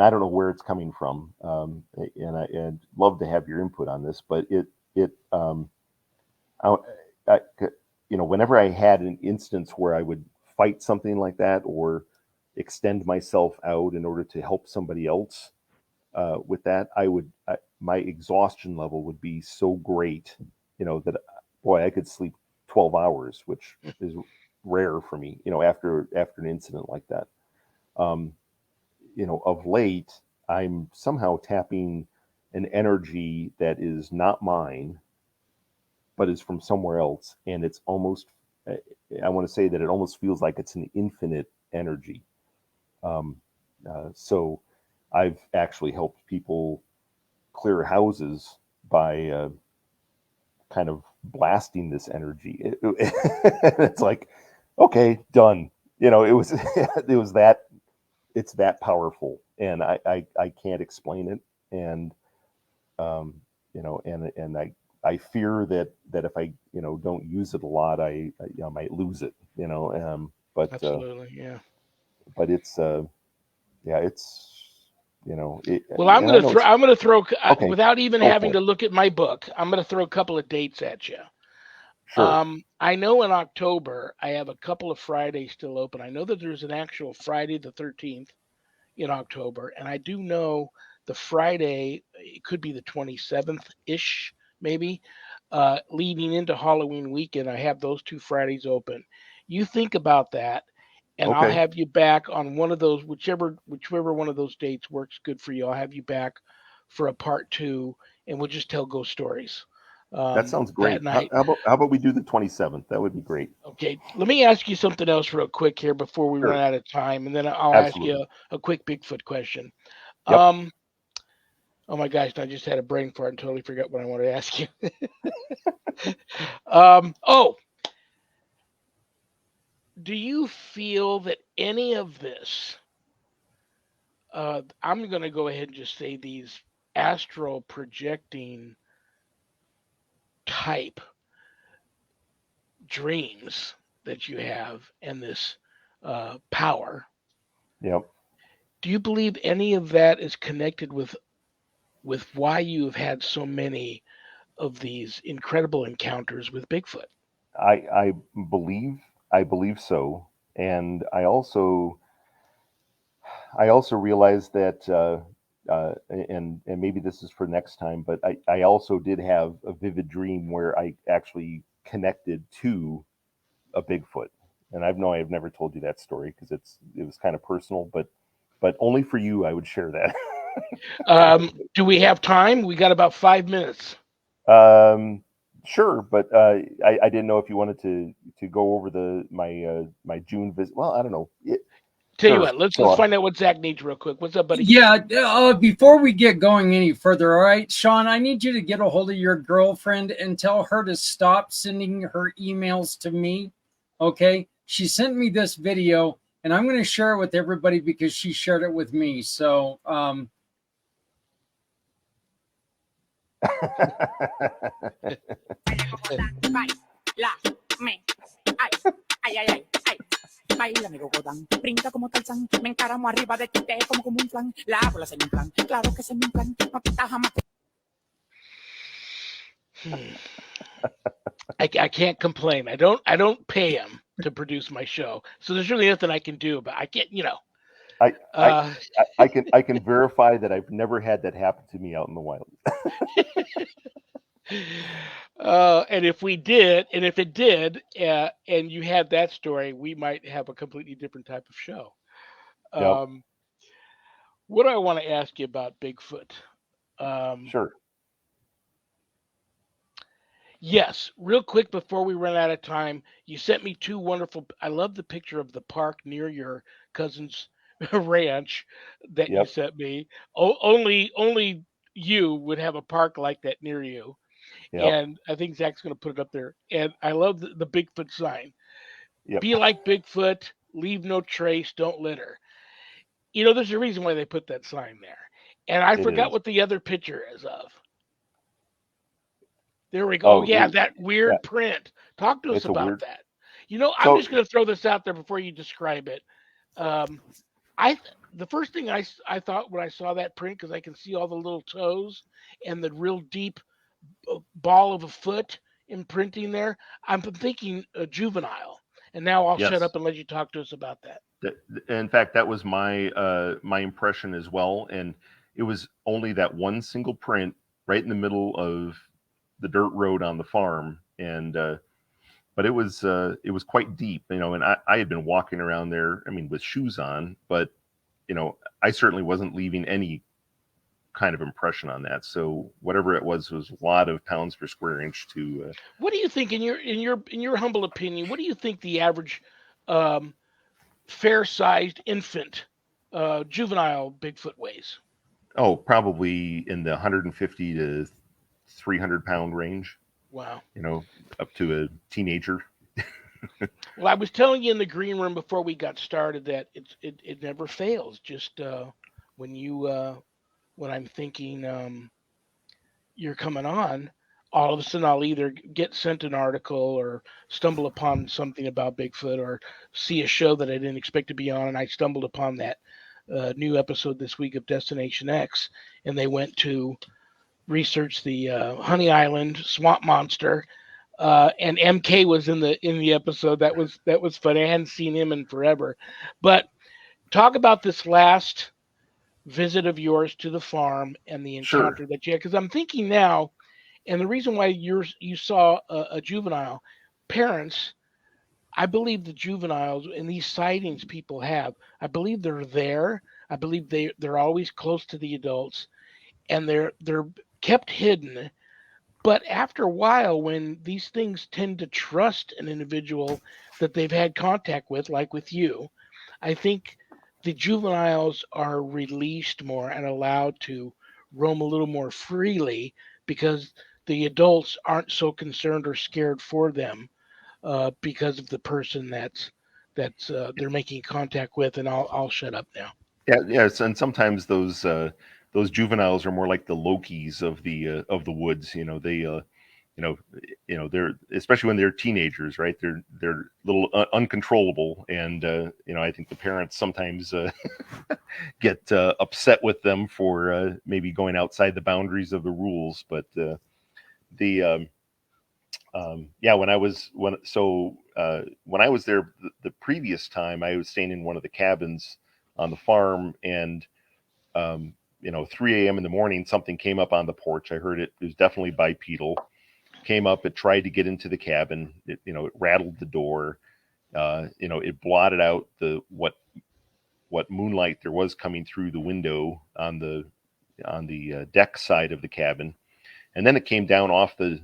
I don't know where it's coming from, and love to have your input on this, but I, I, whenever I had an instance where I would fight something like that or extend myself out in order to help somebody else with that, my exhaustion level would be so great, that boy, I could sleep 12 hours, which is rare for me, after an incident like that. Um, of late, I'm somehow tapping an energy that is not mine, but is from somewhere else. And it's almost, I want to say that it almost feels like it's an infinite energy. Um, so I've actually helped people clear houses by kind of blasting this energy. It's like, okay, done. It was, it was that, it's that powerful, and I can't explain it. And and I fear that if I don't use it a lot, I might lose it. Absolutely, yeah. But it's yeah, it's Well, I'm and I gonna know throw. it's I'm gonna throw okay. without even Go having for it. to look at my book. I'm gonna throw a couple of dates at you. Sure. I know in October I have a couple of Fridays still open. I know that there's an actual Friday the 13th in October, and I do know the Friday, it could be the 27th ish, maybe, leading into Halloween weekend. I have those two Fridays open. You think about that, and I'll Okay. have you back on one of those, whichever one of those dates works good for you. I'll have you back for a part two, and we'll just tell ghost stories That sounds that great. How, night. how about how about we do the 27th? That would be great. Okay, let me ask you something else real quick here before we run Sure. out of time, and then I'll ask you Absolutely. a quick Bigfoot question. Yep. Um, oh my gosh, I just had a brain fart and totally forgot what I wanted to ask you. Oh, do you feel that any of this, I'm going to go ahead and just say these astral projecting type dreams that you have and this power, Yep. do you believe any of that is connected with why you have had so many of these incredible encounters with Bigfoot? I believe I believe so, and I also realize that, and maybe this is for next time, but I also did have a vivid dream where I actually connected to a Bigfoot. and I've never told you that story because it was kind of personal, but only for you I would share that. Do we have time? We got about 5 minutes. Sure, but I didn't know if you wanted to go over my June visit. Well, I don't know. Tell you Sure. what, let's So, find out what Zach needs real quick. What's up, buddy? Yeah, before we get going any further, all right, Shawn, I need you to get a hold of your girlfriend and tell her to stop sending her emails to me. Okay? She sent me this video, and I'm going to share it with everybody because she shared it with me. So, Baila mi gogodán, brinca como Tarzán, me encaramo arriba de ti, te como un flan, la bola se me inflan, claro que se me inflan, no quita jamás. I can't complain. I don't pay him to produce my show, so there's really nothing I can do. But I can't, I can verify that I've never had that happen to me out in the wild. And if it did, and you had that story, we might have a completely different type of show. Yep. What do I want to ask you about Bigfoot? Sure. Yes, real quick before we run out of time, you sent me two wonderful. I love the picture of the park near your cousin's ranch that you Yep. sent me. Only you would have a park like that near you. Yep. And I think Zach's going to put it up there. And I love the Bigfoot sign. Yep. Be like Bigfoot, leave no trace, don't litter. There's a reason why they put that sign there. And I forgot what the other picture is of. There we go. Oh, yeah, that weird print. Talk to us about that. I'm just going to throw this out there before you describe it. The first thing I thought when I saw that print, because I can see all the little toes and the real deep ball of a foot imprinting there, I'm thinking a juvenile. And now I'll shut up and let you talk to us about that. In fact, that was my my impression as well. And it was only that one single print right in the middle of the dirt road on the farm, and but it was quite deep, and I had been walking around there, with shoes on, but I certainly wasn't leaving any kind of impression on that. So whatever it was a lot of pounds per square inch to what do you think, in your humble opinion, what do you think the average fair-sized infant juvenile Bigfoot weighs? Oh, probably in the 150 to 300-pound range. Wow. Up to a teenager. Well, I was telling you in the green room before we got started that it never fails. Just when I'm thinking you're coming on, all of a sudden I'll either get sent an article or stumble upon something about Bigfoot or see a show that I didn't expect to be on, and I stumbled upon that new episode this week of Destination X, and they went to research the Honey Island swamp monster, and MK was in the episode. That was fun. I hadn't seen him in forever. But talk about this last visit of yours to the farm and the encounter that you had, because I'm thinking now, and the reason why you saw a juvenile, parents, I believe the juveniles and these sightings people have, I believe they're there. I believe they're always close to the adults, and they're kept hidden. But after a while, when these things tend to trust an individual that they've had contact with, like with you, I think the juveniles are released more and allowed to roam a little more freely because the adults aren't so concerned or scared for them because of the person that's they're making contact with. And I'll shut up now. Yeah, yes, and sometimes those juveniles are more like the Lokis of the woods. They're, especially when they're teenagers, right? They're a little uncontrollable, and I think the parents sometimes get upset with them for maybe going outside the boundaries of the rules. But when I was there the previous time, I was staying in one of the cabins on the farm, and 3 a.m. in the morning, something came up on the porch. I heard it. It was definitely bipedal. Came up, it tried to get into the cabin. It rattled the door, It blotted out the what moonlight there was coming through the window on the deck side of the cabin, and then it came down off the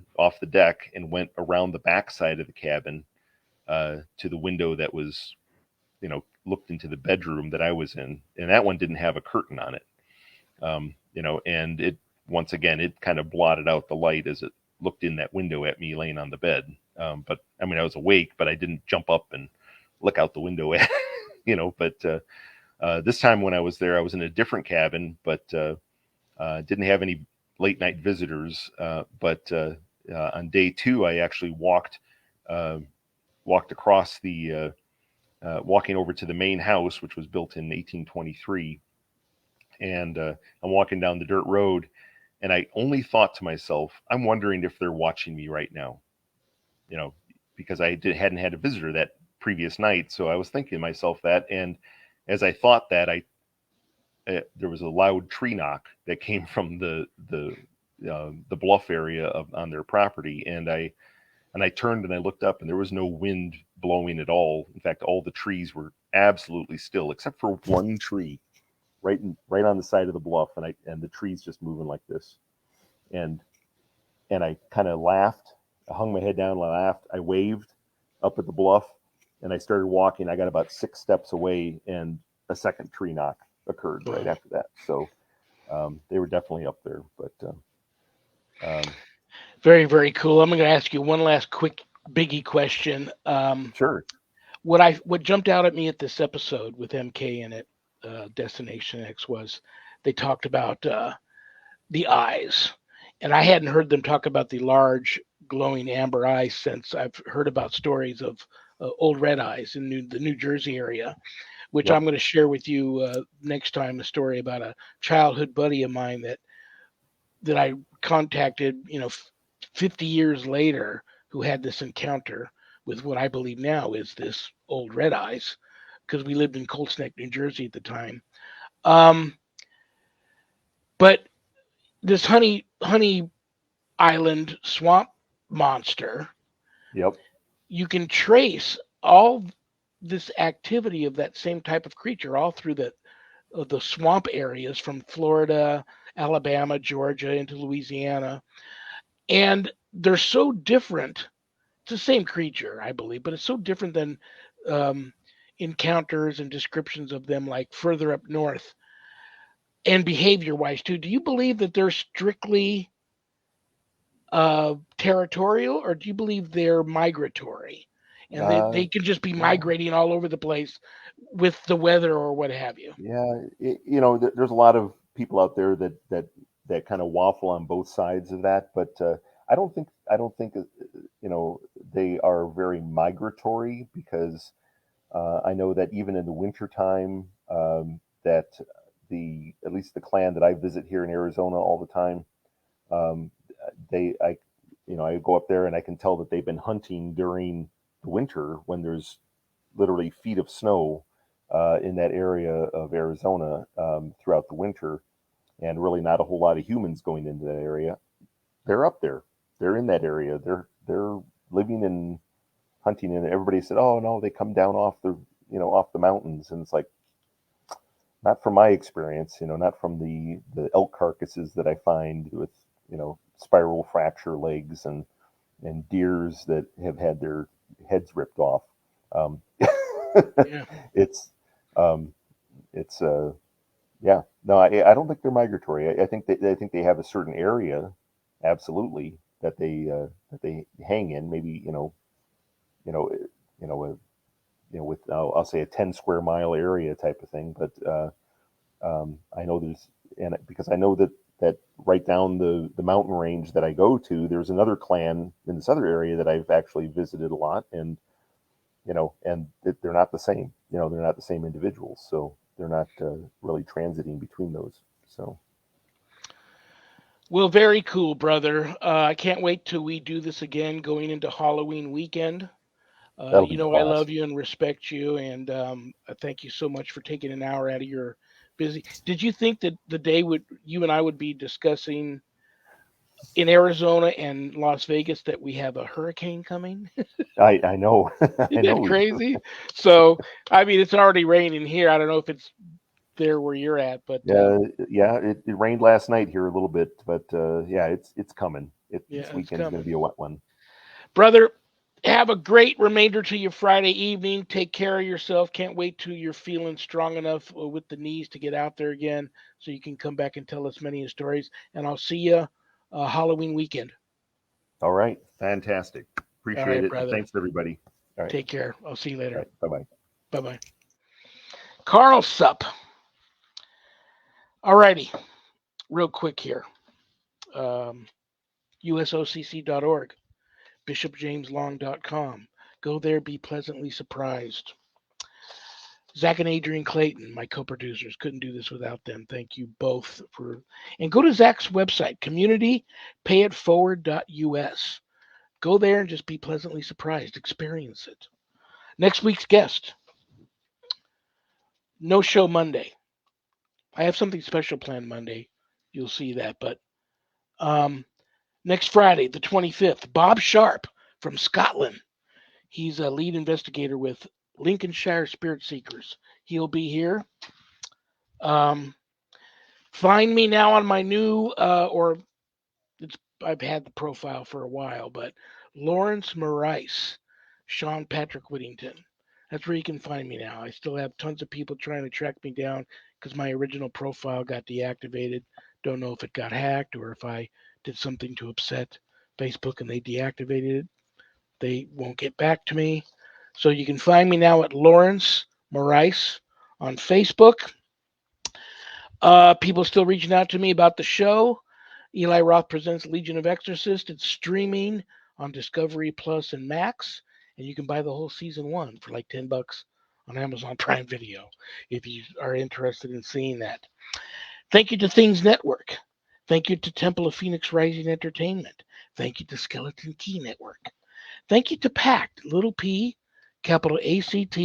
deck and went around the back side of the cabin to the window that was, looked into the bedroom that I was in, and that one didn't have a curtain on it. And it, once again, it kind of blotted out the light as it looked in that window at me laying on the bed. But I mean, I was awake, but I didn't jump up and look out the window at, but this time when I was there, I was in a different cabin, but didn't have any late night visitors. But on day 2, I actually walked across the, walking over to the main house, which was built in 1823. And I'm walking down the dirt road, and I only thought to myself, I'm wondering if they're watching me right now, because I hadn't had a visitor that previous night. So I was thinking to myself that, and as I thought that, there was a loud tree knock that came from the bluff area on their property, and I turned and I looked up, and there was no wind blowing at all. In fact, all the trees were absolutely still, except for one tree right on the side of the bluff, and the trees just moving like this. And I kind of laughed. I hung my head down and I laughed. I waved up at the bluff, and I started walking. I got about 6 steps away, and a second tree knock occurred right after that. So they were definitely up there. But Very, very cool. I'm going to ask you one last quick biggie question. Sure. What jumped out at me at this episode with MK in it, Destination X, was they talked about the eyes, and I hadn't heard them talk about the large glowing amber eyes since I've heard about stories of old red eyes in the New Jersey area, which Yep. I'm going to share with you next time. A story about a childhood buddy of mine that I contacted, 50 years later, who had this encounter with what I believe now is this old red eyes, because we lived in Colts Neck, New Jersey at the time. But this honey island swamp monster, Yep. you can trace all this activity of that same type of creature all through the swamp areas from Florida, Alabama, Georgia, into Louisiana. And they're so different. It's the same creature, I believe, but it's so different than encounters and descriptions of them like further up north, and behavior wise too. Do you believe that they're strictly territorial, or do you believe they're migratory and they can just be migrating all over the place with the weather or what have you? Yeah, there's a lot of people out there that kind of waffle on both sides of that, but I don't think they are very migratory, because I know that even in the wintertime, that at least the clan that I visit here in Arizona all the time, um, I go up there and I can tell that they've been hunting during the winter when there's literally feet of snow in that area of Arizona throughout the winter, and really not a whole lot of humans going into that area. They're up there. They're in that area. They're living and hunting, and everybody said, "Oh no, they come down off the mountains," and it's like, not from my experience. Not from the elk carcasses that I find with spiral fracture legs and deers that have had their heads ripped off. Um, Yeah. it's it's yeah, no, I don't think they're migratory. I think they have a certain area, absolutely, that they hang in. Maybe you know with I'll say a 10 square mile area type of thing. But I know because I know that right down the mountain range that I go to, there's another clan in this other area that I've actually visited a lot, and they're not the same. They're not the same individuals, so they're not really transiting between those. So Well, very cool, brother. I can't wait till we do this again going into Halloween weekend. that'll be I class. love you and respect you, and I thank you so much for taking an hour out of your busy. Did you think that the day would you and I would be discussing in Arizona and Las Vegas that we have a hurricane coming. I know. I Isn't that know. crazy? So, I mean, it's already raining here. I don't know if it's there where you're at, but Yeah, it rained last night here a little bit, but yeah, it's coming. This yeah, it's weekend's going to coming. be a wet one. Brother, have a great remainder to your Friday evening. Take care of yourself. Can't wait till you're feeling strong enough with the knees to get out there again so you can come back and tell us many stories. And I'll see you Halloween weekend. All right, fantastic. All Appreciate right, it. brother. Thanks, everybody. All right, Take care. I'll see you all later. right. Bye bye. Bye bye. Carl Sup. All righty. Real quick here. Um, USOCC.org. BishopJamesLong.com. Go there, be pleasantly surprised. Zach and Adrian Clayton, my co-producers, couldn't do this without them. Thank you both for. And go to Zach's website, communitypayitforward.us. Go there and just be pleasantly surprised. Experience it. Next week's guest, no show Monday. I have something special planned Monday. You'll see that. But next Friday, the 25th, Bob Sharp from Scotland. He's a lead investigator with Lincolnshire Spirit Seekers. He'll be here. Um, Find me now on my new or it's I've had the profile for a while, but Lawrence Maurice, Shawn Patrick Whittington. That's where you can find me now. I still have tons of people trying to track me down because my original profile got deactivated. Don't know if it got hacked or if I did something to upset Facebook and they deactivated it. They won't get back to me. So you can find me now at Lawrence Maurice on Facebook. People still reaching out to me about the show. Eli Roth presents Legion of Exorcists. It's streaming on Discovery Plus and Max, and you can buy the whole season one for like $10 on Amazon Prime Video if you are interested in seeing that. Thank you to Things Network. Thank you to Temple of Phoenix Rising Entertainment. Thank you to Skeleton Key Network. Thank you to Pact, little P, capital ACT,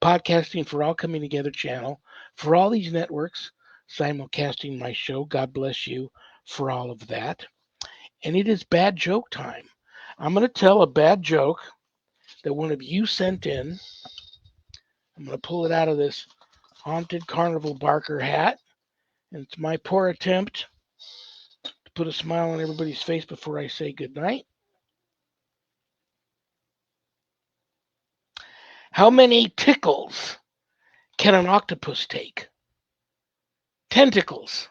Podcasting for All Coming Together channel, for all these networks simulcasting my show. God bless you for all of that. And it is bad joke time. I'm going to tell a bad joke that one of you sent in. I'm going to pull it out of this haunted carnival barker hat. And it's my poor attempt to put a smile on everybody's face before I say goodnight. How many tickles can an octopus take? Tentacles.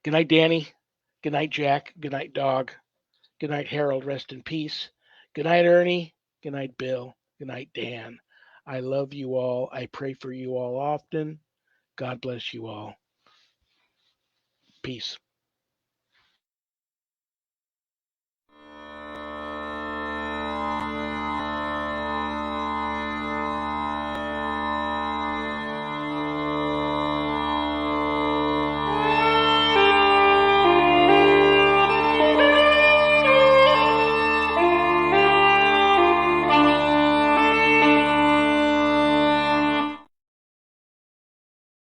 Good night, Danny. Good night, Jack. Good night, Dog. Good night, Harold. Rest in peace. Good night, Ernie. Good night, Bill. Good night, Dan. I love you all. I pray for you all often. God bless you all. Peace.